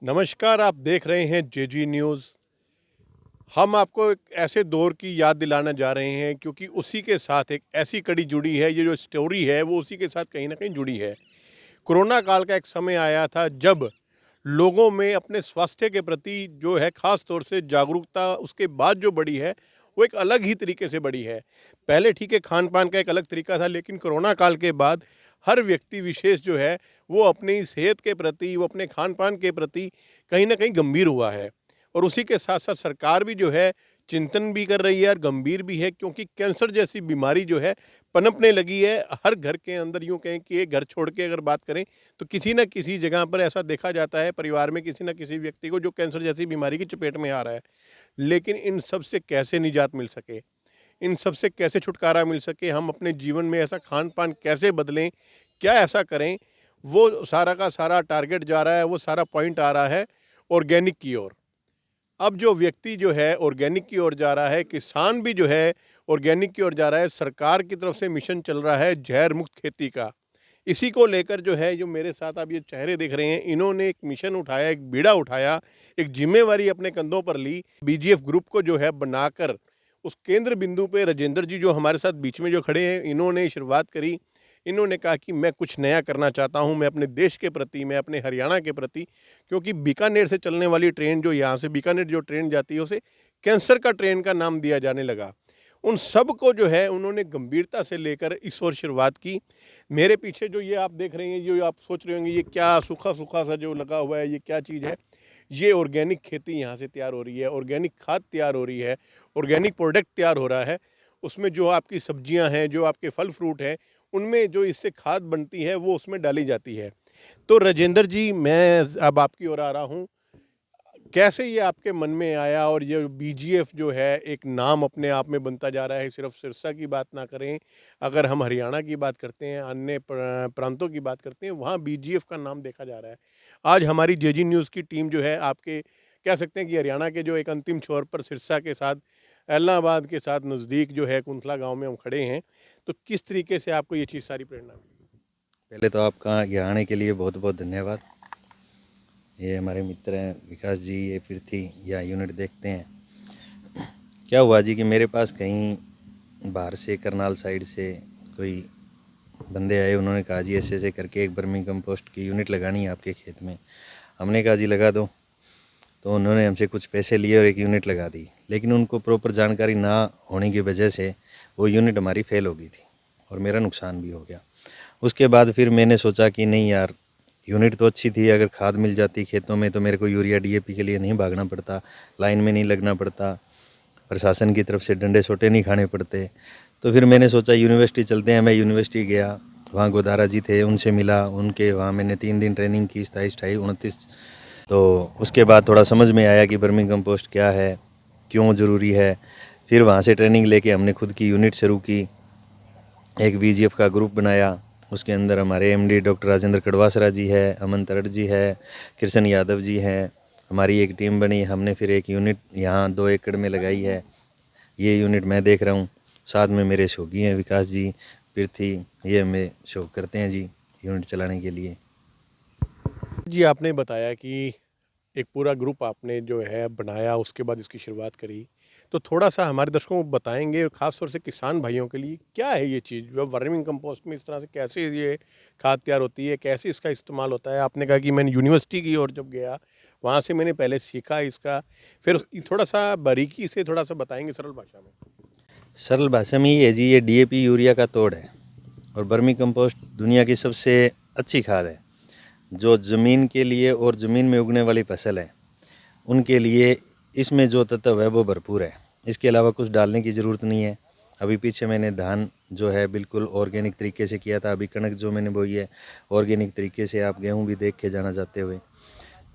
नमस्कार, आप देख रहे हैं जेजी न्यूज़। हम आपको एक ऐसे दौर की याद दिलाना जा रहे हैं क्योंकि उसी के साथ एक ऐसी कड़ी जुड़ी है, ये जो स्टोरी है वो उसी के साथ कहीं न कहीं जुड़ी है। कोरोना काल का एक समय आया था जब लोगों में अपने स्वास्थ्य के प्रति जो है ख़ास तौर से जागरूकता उसके बाद जो बढ़ी है, वो एक अलग ही तरीके से बढ़ी है। पहले ठीक है खान-पान का एक अलग तरीका था लेकिन कोरोना काल के बाद हर व्यक्ति विशेष जो है वो अपनी सेहत के प्रति, वो अपने खान-पान के प्रति कहीं न कहीं गंभीर हुआ है। और उसी के साथ-साथ सरकार भी जो है चिंतन भी कर रही है और गंभीर भी है क्योंकि कैंसर जैसी बीमारी जो है पनपने लगी है हर घर के अंदर। यूँ कहें कि एक घर छोड़ के अगर बात करें तो किसी न किसी जगह पर ऐसा देखा जाता है परिवार में किसी न किसी व्यक्ति को जो कैंसर जैसी बीमारी की चपेट में आ रहा है। लेकिन इन सब से कैसे निजात मिल सके, इन सब से कैसे छुटकारा मिल सके, हम अपने जीवन में ऐसा खान-पान कैसे बदलें, क्या ऐसा करें, वो सारा का सारा टारगेट जा रहा है, वो सारा पॉइंट आ रहा है ऑर्गेनिक की ओर। अब जो व्यक्ति जो है ऑर्गेनिक की ओर जा रहा है, किसान भी जो है ऑर्गेनिक की ओर जा रहा है, सरकार की तरफ से मिशन चल रहा है जहर मुक्त खेती का। इसी को लेकर जो है, जो मेरे साथ आप ये चेहरे देख रहे हैं, इन्होंने एक मिशन उठाया, एक बीड़ा उठाया, एक ज़िम्मेवारी अपने कंधों पर ली। बीजीएफ ग्रुप को जो है बनाकर उस केंद्र बिंदु पे राजेंद्र जी जो हमारे साथ बीच में जो खड़े हैं, इन्होंने शुरुआत करी। इन्होंने कहा कि मैं कुछ नया करना चाहता हूँ, मैं अपने देश के प्रति, मैं अपने हरियाणा के प्रति, क्योंकि बीकानेर से चलने वाली ट्रेन जो यहाँ से बीकानेर जो ट्रेन जाती है, उसे कैंसर का ट्रेन का नाम दिया जाने लगा। उन सब को जो है उन्होंने गंभीरता से लेकर इस ओर शुरुआत की। मेरे पीछे जो ये आप देख रहे हैं, जो आप सोच रहे होंगे ये क्या सूखा-सूखा सा जो लगा हुआ है, ये क्या चीज़ है? ये ऑर्गेनिक खेती यहाँ से तैयार हो रही है, ऑर्गेनिक खाद तैयार हो रही है, ऑर्गेनिक प्रोडक्ट तैयार हो रहा है। उसमें जो आपकी सब्जियाँ हैं, जो आपके फल-फ्रूट हैं, उनमें जो इससे खाद बनती है, वो उसमें डाली जाती है। तो राजेंद्र जी, मैं अब आपकी ओर आ रहा हूँ। कैसे ये आपके मन में आया और ये बीजीएफ जो है एक नाम अपने आप में बनता जा रहा है, सिर्फ सिरसा की बात ना करें, अगर हम हरियाणा की बात करते हैं, अन्य प्रांतों की बात करते हैं, वहाँ बीजीएफ का नाम देखा जा रहा है। आज हमारी जेजी न्यूज़ की टीम जो है आपके कह सकते हैं कि हरियाणा के जो एक अंतिम छोर पर सिरसा के साथ, एलनाबाद के साथ नज़दीक जो है कुंथला गाँव में हम खड़े हैं। तो किस तरीके से आपको ये चीज़ सारी प्रेरणा मिली? पहले तो आपका यहाँ आने के लिए बहुत बहुत धन्यवाद। ये हमारे मित्र हैं विकास जी, ये पृथ्वी या यूनिट देखते हैं। क्या हुआ जी कि मेरे पास कहीं बाहर से करनाल साइड से कोई बंदे आए, उन्होंने कहा जी ऐसे ऐसे करके एक वर्मी कंपोस्ट की यूनिट लगानी है आपके खेत में। हमने कहा जी लगा दो। तो उन्होंने हमसे कुछ पैसे लिए और एक यूनिट लगा दी, लेकिन उनको प्रॉपर जानकारी ना होने की वजह से वो यूनिट हमारी फेल हो गई थी और मेरा नुकसान भी हो गया। उसके बाद फिर मैंने सोचा कि नहीं यार, यूनिट तो अच्छी थी, अगर खाद मिल जाती खेतों में तो मेरे को यूरिया डीएपी के लिए नहीं भागना पड़ता, लाइन में नहीं लगना पड़ता, प्रशासन की तरफ से डंडे सोटे नहीं खाने पड़ते। तो फिर मैंने सोचा यूनिवर्सिटी चलते हैं। मैं यूनिवर्सिटी गया, वहाँ गोदारा जी थे, उनसे मिला, उनके वहाँ मैंने 3 दिन ट्रेनिंग की, 27, 28, 29। तो उसके बाद थोड़ा समझ में आया कि वर्मी कंपोस्ट क्या है, क्यों ज़रूरी है। फिर वहाँ से ट्रेनिंग लेके हमने खुद की यूनिट शुरू की, एक बीजीएफ का ग्रुप बनाया। उसके अंदर हमारे एमडी डॉक्टर राजेंद्र कड़वासरा जी है, अमन तरड़ जी है, कृष्ण यादव जी हैं। हमारी एक टीम बनी, हमने फिर एक यूनिट यहाँ 2 एकड़ में लगाई है। ये यूनिट मैं देख रहा हूँ, साथ में मेरे शौकी हैं विकास जी, पृथ्वी, ये हमें शौक करते हैं जी यूनिट चलाने के लिए। जी, आपने बताया कि एक पूरा ग्रुप आपने जो है बनाया, उसके बाद इसकी शुरुआत करी। तो थोड़ा-सा हमारे दर्शकों को बताएँगे और ख़ास तौर से किसान भाइयों के लिए क्या है ये चीज़? जो वर्मिंग कंपोस्ट में इस तरह से कैसे ये खाद तैयार होती है? कैसे इसका इस्तेमाल होता है? आपने कहा कि मैंने यूनिवर्सिटी की ओर जब गया, वहाँ से मैंने पहले सीखा इसका, फिर थोड़ा-सा बारीकी से थोड़ा-सा बताएँगे सरल भाषा में? सरल भाषा में ये है जी, ये डीएपी यूरिया का तोड़ है और वर्मी कंपोस्ट दुनिया की सबसे अच्छी खाद है, जो ज़मीन के लिए और ज़मीन में उगने वाली फसल है उनके लिए इसमें जो तत्व है वो भरपूर है। इसके अलावा कुछ डालने की ज़रूरत नहीं है। अभी पीछे मैंने धान जो है बिल्कुल ऑर्गेनिक तरीके से किया था, अभी कणक जो मैंने बोई है ऑर्गेनिक तरीके से, आप गेहूँ भी देख के जाना जाते हुए।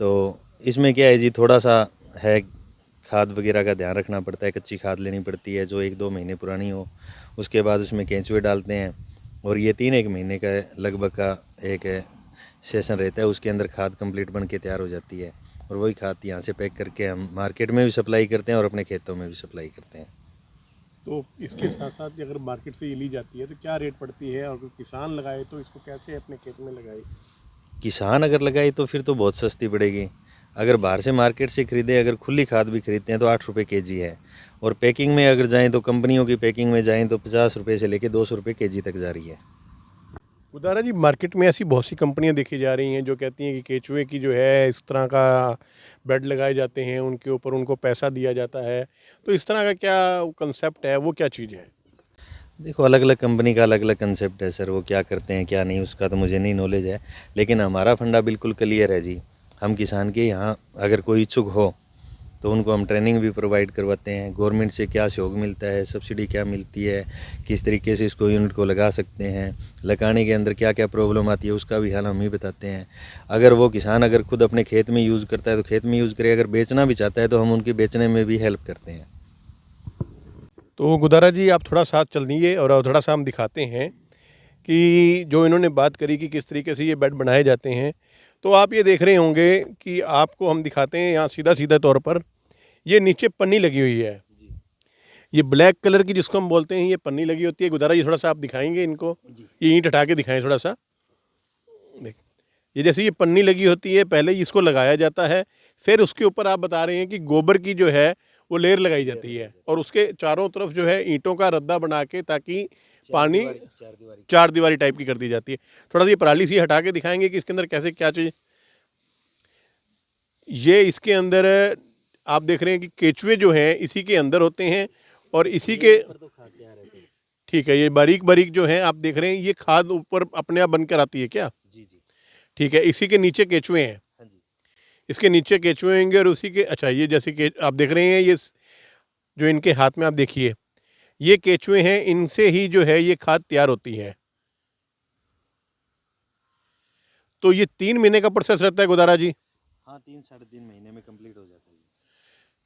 तो इसमें क्या है जी, थोड़ा सा है, खाद वगैरह का ध्यान रखना पड़ता है, कच्ची खाद लेनी पड़ती है जो 1-2 महीने पुरानी हो। उसके बाद उसमें केंचुए डालते हैं और ये 3-1 महीने का लगभग का एक सेशन रहता है, उसके अंदर खाद कंप्लीट बन के तैयार हो जाती है और वही खाद यहाँ से पैक करके हम मार्केट में भी सप्लाई करते हैं और अपने खेतों में भी सप्लाई करते हैं। तो इसके साथ-साथ अगर मार्केट से ये ली जाती है, तो क्या रेट पड़ती है? और अगर किसान लगाए, तो इसको कैसे अपने खेत में लगाए? किसान अगर लगाए तो फिर तो बहुत सस्ती पड़ेगी। अगर बाहर से मार्केट से खरीदें, अगर खुली खाद भी खरीदते हैं तो 8 रुपये केजी है, और पैकिंग में अगर जाएं तो कंपनियों की पैकिंग में जाएं तो 50 रुपये से लेके 200 रुपये केजी तक जा रही है। उदारा जी, मार्केट में ऐसी बहुत सी कंपनियां देखी जा रही हैं जो कहती हैं कि केचुए की जो है इस तरह का बेड लगाए जाते हैं, उनके ऊपर उनको पैसा दिया जाता है। तो इस तरह का क्या कंसेप्ट है, वो क्या चीज़ है? देखो, अलग अलग कंपनी का अलग अलग कंसेप्ट है सर, वो क्या करते हैं क्या नहीं उसका तो मुझे नहीं नॉलेज है, लेकिन हमारा फंडा बिल्कुल क्लियर है जी। हम किसान के यहाँ अगर कोई इच्छुक हो तो उनको हम ट्रेनिंग भी प्रोवाइड करवाते हैं, गवर्नमेंट से क्या सहयोग मिलता है, सब्सिडी क्या मिलती है, किस तरीके से इसको यूनिट को लगा सकते हैं, लगाने के अंदर क्या क्या प्रॉब्लम आती है उसका भी हाल हम ही बताते हैं। अगर वो किसान अगर खुद अपने खेत में यूज़ करता है तो खेत में यूज़ करे, अगर बेचना भी चाहता है तो हम उनकी बेचने में भी हेल्प करते हैं। तो गुदारा जी, आप थोड़ा साथ चल दीजिए और थोड़ा सा हम दिखाते हैं कि जो इन्होंने बात करी कि किस तरीके से ये बेड बनाए जाते हैं। तो आप ये देख रहे होंगे कि आपको हम दिखाते हैं यहाँ सीधा सीधा तौर पर, ये नीचे पन्नी लगी हुई है। ये ब्लैक कलर की जिसको हम बोलते हैं, ये पन्नी लगी होती है। गुदारा जी, थोड़ा सा आप दिखाएंगे इनको, ये ईंट हटा के दिखाएं थोड़ा सा। देख, ये जैसे ये पन्नी लगी होती है, पहले इसको लगाया जाता है, फिर उसके ऊपर आप बता रहे हैं कि गोबर की जो है वो लेयर लगाई जाती है, और उसके चारों तरफ जो है ईंटों का रद्दा बना के, ताकि पानी चार दीवारी टाइप की कर दी जाती है। थोड़ा सा ये पराली सी हटा के दिखाएंगे कि इसके अंदर कैसे क्या चीज़। ये इसके अंदर आप देख रहे हैं कि केचुए जो हैं इसी के अंदर होते हैं, और इसी के, ठीक है, ये बारीक बारीक जो हैं आप देख रहे हैं, ये खाद ऊपर अपने आप बनकर आती है क्या? जी जी, ठीक है, इसी के नीचे केचुए हैं, इसके नीचे केचुए होंगे, और उसी के, अच्छा, ये जैसे कि आप देख रहे हैं, ये जो इनके हाथ में आप देखिए, ये केचुए हैं, इनसे ही जो है ये खाद तैयार होती है। तो ये 3 महीने का प्रोसेस रहता है गुदारा जी? हाँ, 3 साढ़े 3 महीने में कंप्लीट हो जाता है।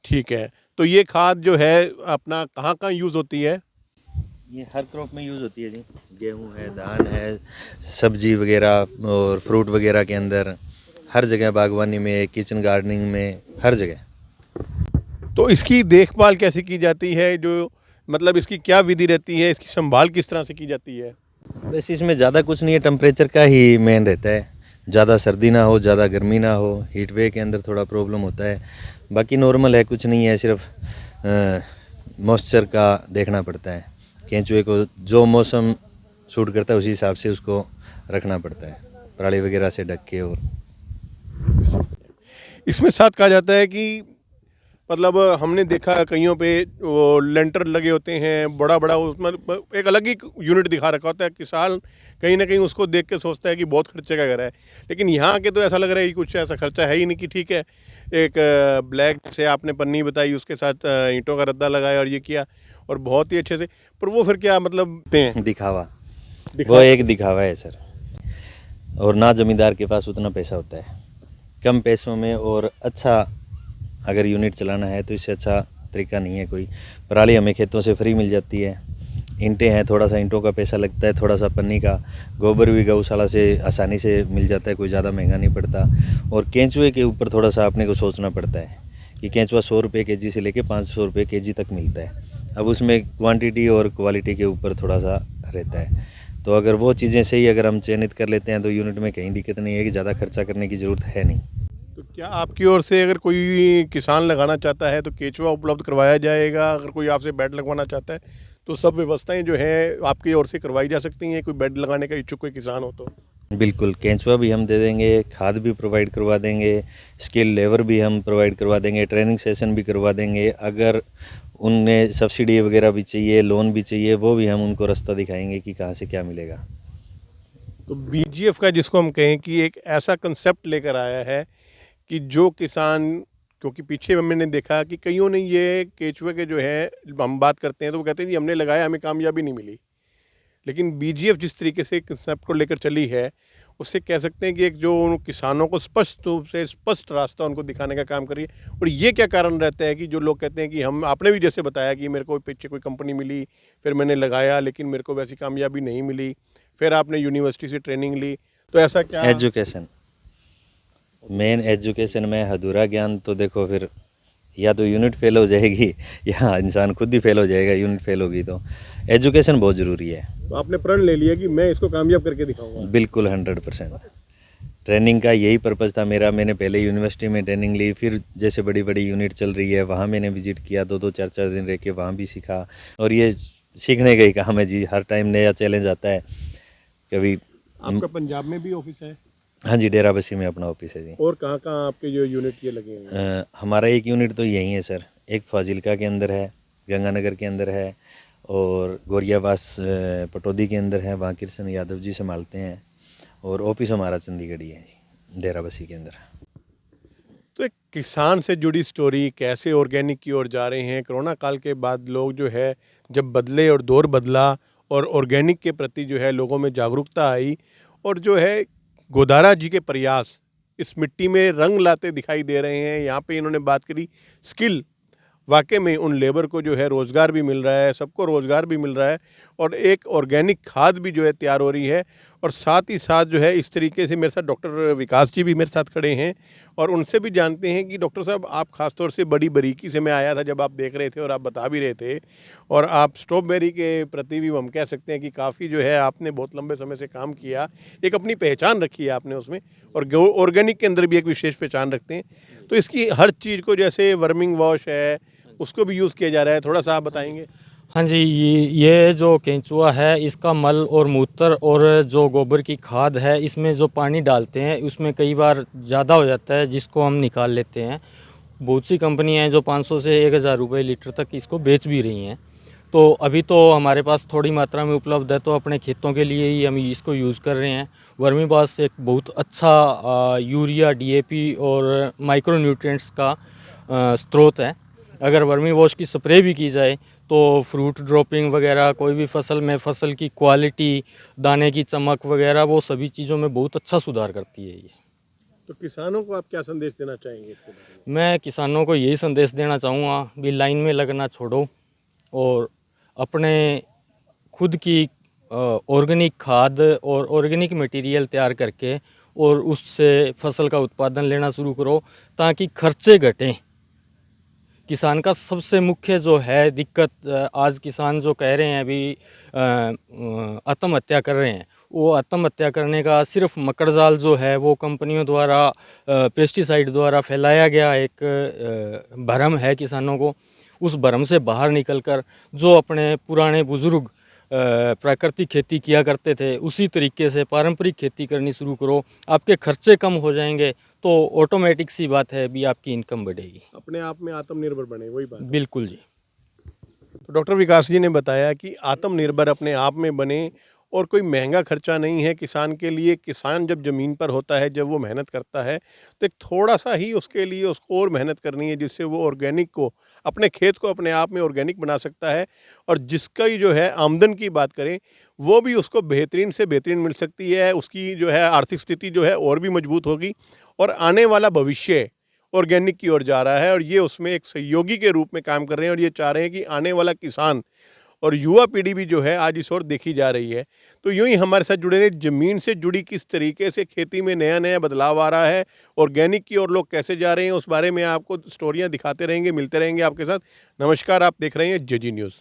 ठीक है, तो ये खाद जो है अपना कहाँ कहाँ यूज़ होती है? ये हर क्रॉप में यूज़ होती है जी, गेहूँ है, धान है, सब्जी वगैरह और फ्रूट वगैरह के अंदर, हर जगह, बागवानी में, किचन गार्डनिंग में, हर जगह। तो इसकी देखभाल कैसे की जाती है, जो मतलब इसकी क्या विधि रहती है, इसकी संभाल किस तरह से की जाती है? वैसे इसमें ज़्यादा कुछ नहीं है, टेम्परेचर का ही मेन रहता है, ज़्यादा सर्दी ना हो, ज़्यादा गर्मी ना हो, हीट वेव के अंदर थोड़ा प्रॉब्लम होता है, बाकी नॉर्मल है, कुछ नहीं है, सिर्फ मॉइस्चर का देखना पड़ता है। केंचुए को जो मौसम सूट करता है उसी हिसाब से उसको रखना पड़ता है, पराली वगैरह से ढक के। और इसमें साथ कहा जाता है कि मतलब हमने देखा कईयों पे वो लेंटर लगे होते हैं बड़ा बड़ा, उसमें एक अलग ही यूनिट दिखा रखा होता है। किसान कहीं ना कहीं उसको देख के सोचता है कि बहुत खर्चे का घर है, लेकिन यहाँ के तो ऐसा लग रहा है कि कुछ ऐसा खर्चा है ही नहीं, कि ठीक है, एक ब्लैक से आपने पन्नी बताई, उसके साथ ईंटों का रद्दा लगाया और ये किया, और बहुत ही अच्छे से। पर वो फिर क्या मतलब दिखावा, वो एक दिखावा है सर, और ना ज़मींदार के पास उतना पैसा होता है, कम पैसों में और अच्छा अगर यूनिट चलाना है तो इससे अच्छा तरीका नहीं है कोई। पराली हमें खेतों से फ्री मिल जाती है, ईंटें हैं, थोड़ा सा ईंटों का पैसा लगता है, थोड़ा सा पन्नी का, गोबर भी गौशाला से आसानी से मिल जाता है, कोई ज़्यादा महंगा नहीं पड़ता। और केंचुए के ऊपर थोड़ा सा अपने को सोचना पड़ता है कि केंचुआ 100 रुपये केजी से लेके 500 रुपये केजी तक मिलता है। अब उसमें क्वांटिटी और क्वालिटी के ऊपर थोड़ा सा रहता है, तो अगर वो चीज़ें सही अगर हम चयनित कर लेते हैं तो यूनिट में कहीं दिक्कत नहीं है, कि ज़्यादा खर्चा करने की ज़रूरत है नहीं। तो क्या आपकी ओर से अगर कोई किसान लगाना चाहता है तो केचुआ उपलब्ध करवाया जाएगा? अगर कोई आपसे बेड लगवाना चाहता है तो सब व्यवस्थाएं जो है आपकी ओर से करवाई जा सकती हैं, कोई बेड लगाने का इच्छुक कोई किसान हो तो? बिल्कुल, केंचुआ भी हम दे देंगे, खाद भी प्रोवाइड करवा देंगे, स्किल लेबर भी हम प्रोवाइड करवा देंगे, ट्रेनिंग सेशन भी करवा देंगे। अगर उनमें सब्सिडी वगैरह भी चाहिए, लोन भी चाहिए, वो भी हम उनको रास्ता दिखाएंगे कि कहाँ से क्या मिलेगा। तो बीजीएफ का, जिसको हम कहें कि एक ऐसा कंसेप्ट लेकर आया है कि जो किसान, क्योंकि पीछे मैंने देखा कि कईयों ने ये केचुए के जो है, हम बात करते हैं तो वो कहते हैं जी हमने लगाया, हमें कामयाबी नहीं मिली, लेकिन बीजीएफ जिस तरीके से कंसेप्ट को लेकर चली है, उससे कह सकते हैं कि एक जो किसानों को स्पष्ट रूप से स्पष्ट रास्ता उनको दिखाने का काम करिए। और ये क्या कारण रहता है कि जो लोग कहते हैं कि हम, आपने भी जैसे बताया कि मेरे को पीछे कोई कंपनी मिली, फिर मैंने लगाया, लेकिन मेरे को वैसी कामयाबी नहीं मिली, फिर आपने यूनिवर्सिटी से ट्रेनिंग ली, तो ऐसा क्या? एजुकेशन, मेन एजुकेशन में अधूरा ज्ञान तो देखो फिर या तो यूनिट फेल हो जाएगी या इंसान खुद ही फेल हो जाएगा, यूनिट फेल होगी तो एजुकेशन बहुत ज़रूरी है। तो आपने प्रण ले लिया कि मैं इसको कामयाब करके दिखाऊंगा? बिल्कुल 100%। ट्रेनिंग का यही पर्पज़ था मेरा। मैंने पहले यूनिवर्सिटी में ट्रेनिंग ली, फिर जैसे बड़ी बड़ी यूनिट चल रही है वहाँ मैंने विजिट किया, 2-2 4-4 दिन रह के वहाँ भी सीखा। और ये सीखने का ही काम है जी, हर टाइम नया चैलेंज आता है। कभी आपका पंजाब में भी ऑफिस है हाँ जी, डेराबस्सी में अपना ऑफिस है जी। और कहाँ कहाँ आपके जो यूनिट ये लगे हैं? हमारा एक यूनिट तो यहीं है सर, एक फाजिलका के अंदर है, गंगानगर के अंदर है, और गोरियाबास पटौदी के अंदर है, वहाँ कृष्ण यादव जी संभालते हैं। और ऑफिस हमारा चंडीगढ़ ही है जी, डेराबस्सी के अंदर। तो एक किसान से जुड़ी स्टोरी, कैसे ऑर्गेनिक की ओर जा रहे हैं। कोरोना काल के बाद लोग जो है जब बदले और दौर बदला और ऑर्गेनिक के प्रति जो है लोगों में जागरूकता आई, और जो है गोदारा जी के प्रयास इस मिट्टी में रंग लाते दिखाई दे रहे हैं। यहाँ पे इन्होंने बात करी स्किल, वाकई में उन लेबर को जो है रोज़गार भी मिल रहा है, सबको रोज़गार भी मिल रहा है, और एक ऑर्गेनिक खाद भी जो है तैयार हो रही है। और साथ ही साथ जो है इस तरीके से मेरे साथ डॉक्टर विकास जी भी मेरे साथ खड़े हैं, और उनसे भी जानते हैं कि डॉक्टर साहब, आप ख़ास तौर से बड़ी बारीकी से मैं आया था जब आप देख रहे थे और आप बता भी रहे थे, और आप स्ट्रॉबेरी के प्रति भी हम कह सकते हैं कि काफ़ी जो है आपने बहुत लंबे समय से काम किया, एक अपनी पहचान रखी है आपने उसमें, और ऑर्गेनिक के अंदर भी एक विशेष पहचान रखते हैं। तो इसकी हर चीज़ को, जैसे वर्मिंग वॉश है, उसको भी यूज़ किया जा रहा है, थोड़ा सा आप बताएंगे? हाँ जी, ये जो केंचुआ है इसका मल और मूत्र और जो गोबर की खाद है, इसमें जो पानी डालते हैं उसमें कई बार ज़्यादा हो जाता है, जिसको हम निकाल लेते हैं। बहुत सी कंपनियां हैं जो 500 से 1000 रुपये लीटर तक इसको बेच भी रही हैं। तो अभी तो हमारे पास थोड़ी मात्रा में उपलब्ध है, तो अपने खेतों के लिए ही हम इसको यूज़ कर रहे हैं। वर्मीबास एक बहुत अच्छा यूरिया, डीएपी और माइक्रो न्यूट्रिएंट्स का स्रोत है। अगर वर्मी वॉश की स्प्रे भी की जाए तो फ्रूट ड्रॉपिंग वगैरह, कोई भी फसल में फसल की क्वालिटी, दाने की चमक वगैरह, वो सभी चीज़ों में बहुत अच्छा सुधार करती है ये। तो किसानों को आप क्या संदेश देना चाहेंगे इसके बारे में? मैं किसानों को यही संदेश देना चाहूँगा भी लाइन में लगना छोड़ो और अपने खुद की ऑर्गेनिक खाद और ऑर्गेनिक मटेरियल तैयार करके और उससे फसल का उत्पादन लेना शुरू करो, ताकि खर्चे घटें। किसान का सबसे मुख्य जो है दिक्कत, आज किसान जो कह रहे हैं अभी आत्महत्या कर रहे हैं, वो आत्महत्या करने का सिर्फ मकड़जाल जो है वो कंपनियों द्वारा पेस्टिसाइड द्वारा फैलाया गया एक भ्रम है किसानों को। उस भ्रम से बाहर निकलकर जो अपने पुराने बुजुर्ग प्राकृतिक खेती किया करते थे, उसी तरीके से पारंपरिक खेती करनी शुरू करो। आपके खर्चे कम हो जाएंगे तो ऑटोमेटिक सी बात है भी आपकी इनकम बढ़ेगी। अपने आप में आत्मनिर्भर बने, वही बात है। बिल्कुल जी। तो डॉक्टर विकास जी ने बताया कि आत्मनिर्भर अपने आप में बने, और कोई महंगा खर्चा नहीं है किसान के लिए। किसान जब ज़मीन पर होता है, जब वो मेहनत करता है, तो एक थोड़ा सा ही उसके लिए उसको और मेहनत करनी है, जिससे वो ऑर्गेनिक को, अपने खेत को अपने आप में ऑर्गेनिक बना सकता है। और जिसका ही जो है आमदन की बात करें, वो भी उसको बेहतरीन से बेहतरीन मिल सकती है। उसकी जो है आर्थिक स्थिति जो है और भी मजबूत होगी, और आने वाला भविष्य ऑर्गेनिक की ओर जा रहा है, और ये उसमें एक सहयोगी के रूप में काम कर रहे हैं। और ये चाह रहे हैं कि आने वाला किसान और युवा पीढ़ी भी जो है आज इस ओर देखी जा रही है। तो यूं ही हमारे साथ जुड़े रहे, ज़मीन से जुड़ी किस तरीके से खेती में नया नया बदलाव आ रहा है, ऑर्गेनिक की ओर लोग कैसे जा रहे हैं, उस बारे में आपको स्टोरियां दिखाते रहेंगे, मिलते रहेंगे आपके साथ। नमस्कार, आप देख रहे हैं जेजी न्यूज़।